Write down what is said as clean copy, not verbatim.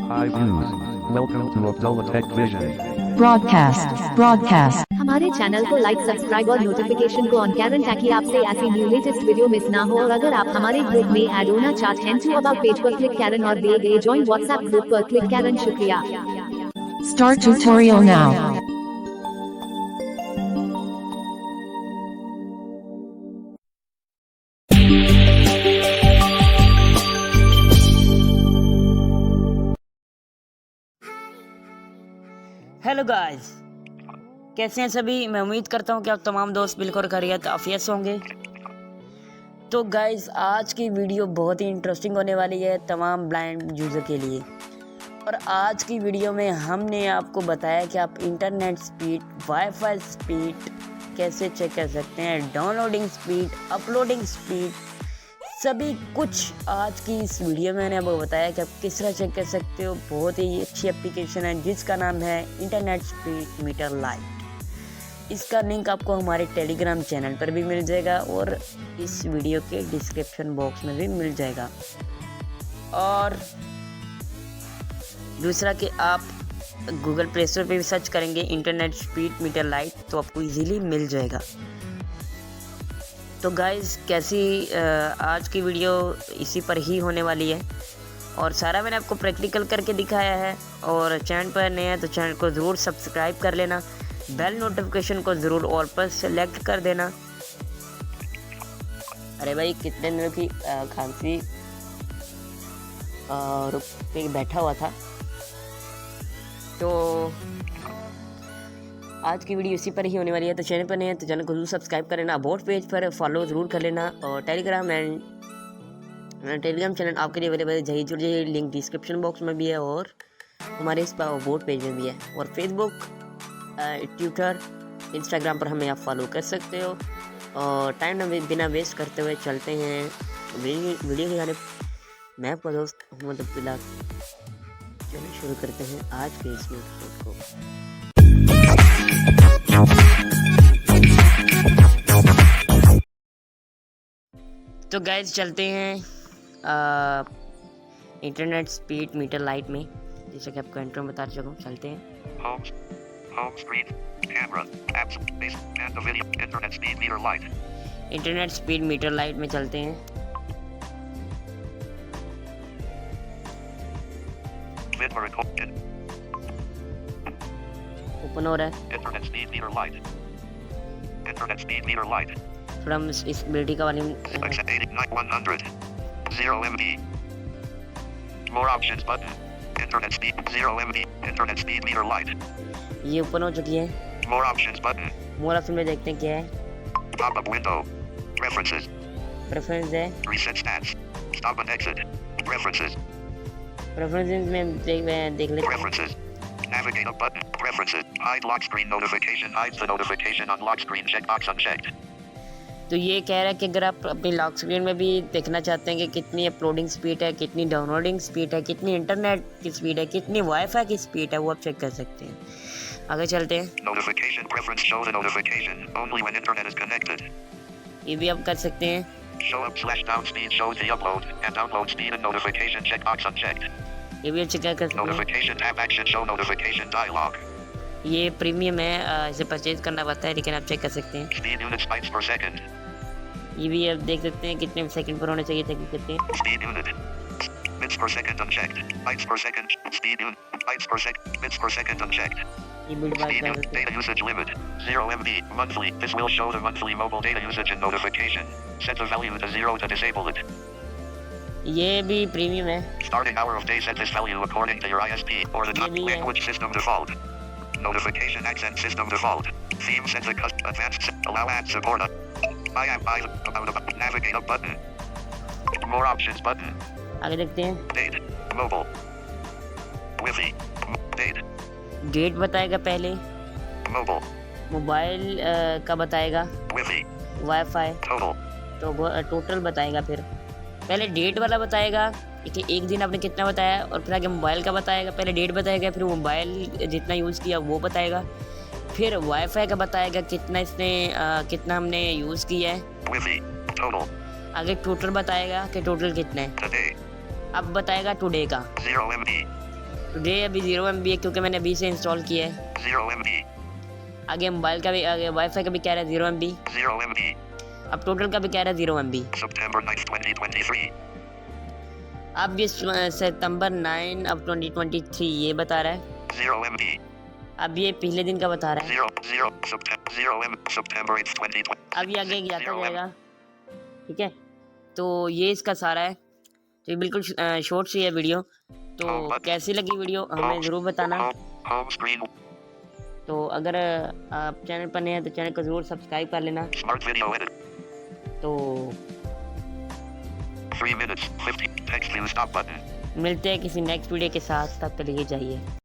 Hi views. Welcome to Abdullah Tech Vision. broadcast हमारे channel को like subscribe और notification को ऑन करें ताकि आपसे ऐसी न्यू लेटेस्ट वीडियो मिस ना हो। और अगर आप हमारे ग्रुप में ऐड होना चाहते हैं तो अबाउट पेज पर क्लिक करें और दिए गए ज्वाइन व्हाट्सएप ग्रुप पर क्लिक करें। शुक्रिया। start tutorial now hello guys, कैसे हैं सभी। मैं उम्मीद करता हूं कि आप तमाम दोस्त बिल्कुल खैरियत आफियत से होंगे। तो गाइस, आज की वीडियो बहुत ही इंटरेस्टिंग होने वाली है तमाम ब्लाइंड यूज़र के लिए। और आज की वीडियो में हमने आपको बताया कि आप इंटरनेट स्पीड, वाईफाई स्पीड कैसे चेक कर सकते हैं, डाउनलोडिंग स्पीड, अपलोडिंग स्पीड, सभी कुछ आज की इस वीडियो में मैंने आपको बताया कि आप किस तरह चेक कर सकते हो। बहुत ही अच्छी एप्लीकेशन है जिसका नाम है इंटरनेट स्पीड मीटर लाइट। इसका लिंक आपको हमारे टेलीग्राम चैनल पर भी मिल जाएगा और इस वीडियो के डिस्क्रिप्शन बॉक्स में भी मिल जाएगा। और दूसरा कि आप गूगल प्ले स्टोर पर भी सर्च करेंगे इंटरनेट स्पीड मीटर लाइट तो आपको इजीली मिल जाएगा। तो गाइज़, कैसी आज की वीडियो इसी पर ही होने वाली है और सारा मैंने आपको प्रैक्टिकल करके दिखाया है। और चैनल पर नए हैं तो चैनल को ज़रूर सब्सक्राइब कर लेना, बेल नोटिफिकेशन को ज़रूर ऑल पर सेलेक्ट कर देना। अरे भाई, कितने दिनों की खांसी रुक पे बैठा हुआ था। तो आज की वीडियो इसी पर ही होने वाली है। तो चैनल पर नहीं है तो चैनल को जरूर सब्सक्राइब कर लेना, अबाउट पेज पर फॉलो ज़रूर कर लेना। और टेलीग्राम चैनल आपके लिए अवेलेबल है, जुड़िए, लिंक डिस्क्रिप्शन बॉक्स में भी है और हमारे इस पर अबाउट पेज में भी है। और फेसबुक, ट्विटर, इंस्टाग्राम पर हमें आप फॉलो कर सकते हो। और टाइम न बिना वेस्ट करते हुए चलते हैं वीडियो की जाने। मैं आपका दोस्त मोहम्मद अब्दुल्ला। चलिए शुरू करते हैं आज के इस एपिसोड को। तो गाइस, चलते हैं इंटरनेट स्पीड मीटर लाइट में, जैसे कि आपको इंट्रो बता चुका हूँ। चलते हैं Home screen, camera, apps, base, and the video, internet speed meter light. Internet speed metre light में चलते हैं। Video recorded. ओपन हो रहा है। Internet speed meter light. Internet speed meter light. थोड़ा हम इस बेटी का वाली 100. 0 MB. More options button. Internet speed 0 MB. Internet speed meter light. ये ओपन हो चुकी है। More options button. मोर ऑप्शन में देखते हैं क्या है। Pop-up window. Preferences. प्रेफरेंस है। Reset stats. Stop and exit. Preferences. Preference में देख लेते हैं। Preferences. Navigate up button. Preferences. Hide lock screen notification. Hides the notification on lock screen. Checkbox unchecked. तो ये कह रहा है कि अगर आप अपनी लॉक स्क्रीन में भी देखना चाहते हैं कि कितनी अपलोडिंग स्पीड है, कितनी डाउनलोडिंग स्पीड है, कितनी इंटरनेट की स्पीड है, कितनी वाईफाई की स्पीड है, वो आप चेक कर सकते हैं। आगे चलते हैं। Notification preference. Show the notification only when internet is connected. ये भी आप कर सकते हैं। Show up / down speed shows the upload and download speed and notification checkbox unchecked. ये भी अच्छे क्या कर सकते हैं। Notification tab action show notification dialog. ये प्रीमियम है, इसे परचेज करना पड़ता है, लेकिन आप चेक कर सकते हैं। Speed units bytes per second. ये भी आप देख सकते हैं कितने सेकंड पर होना चाहिए, चेक करते हैं। Speed unit. Bits per second unchecked. Bytes per second. Speed unit. Bytes per second. Bits per second unchecked. ये बिट बात Speed कर unit. सकते हैं। Data usage limit. 0 MB. Monthly. This will show the monthly mobile data usage and notification. Set the value to 0 to disable it. ये भी premium है। Starting hour of day, set this value according to your ISP or the language system default. Notification accent system default. Theme set to advanced. Allow ad support. About navigate up button. More options button. आगे देखते हैं। Date. Mobile. Wi-Fi. Date. Date बताएगा पहले, Mobile. Mobile का बताएगा, Wi-Fi. Wifi Total. तो total बताएगा। फिर पहले डेट वाला बताएगा कि एक दिन आपने कितना बताया, और फिर आगे मोबाइल का बताएगा। पहले डेट बताएगा, फिर मोबाइल जितना यूज़ किया वो बताएगा, फिर वाईफाई का बताएगा कितना हमने यूज़ किया है। Wi-Fi. Total. आगे टोटल बताएगा कि टोटल कितना है। Today. अब बताएगा टुडे का। 0 MB. टुडे अभी 0 MB है क्योंकि मैंने अभी से इंस्टॉल किया है। 0 MB. आगे मोबाइल का भी, आगे वाईफाई का भी कह रहा है 0 MB। 0 MB. अब टोटल का भी कह रहा है 0 MB। September 9th, 2023. अब ये सितंबर 9 अब 2023 ये बता रहा है। 0 MB. अब ये पहले दिन का बता रहा है। 0 September 8th, 2020. अब ये आगे जाता जाएगा, ठीक है। तो ये इसका सारा है। तो ये बिल्कुल शॉर्ट सी है वीडियो। तो कैसी लगी वीडियो हमें ज़रूर बताना। Home screen. तो अगर आप चैनल पर नए हैं तो चैनल को ज़रूर सब्सक्राइब कर लेना। Smart video edit. तो 3 minutes. 50. Text view stop button. मिलते हैं किसी नेक्स्ट वीडियो के साथ, तब तक के लिए जाइए।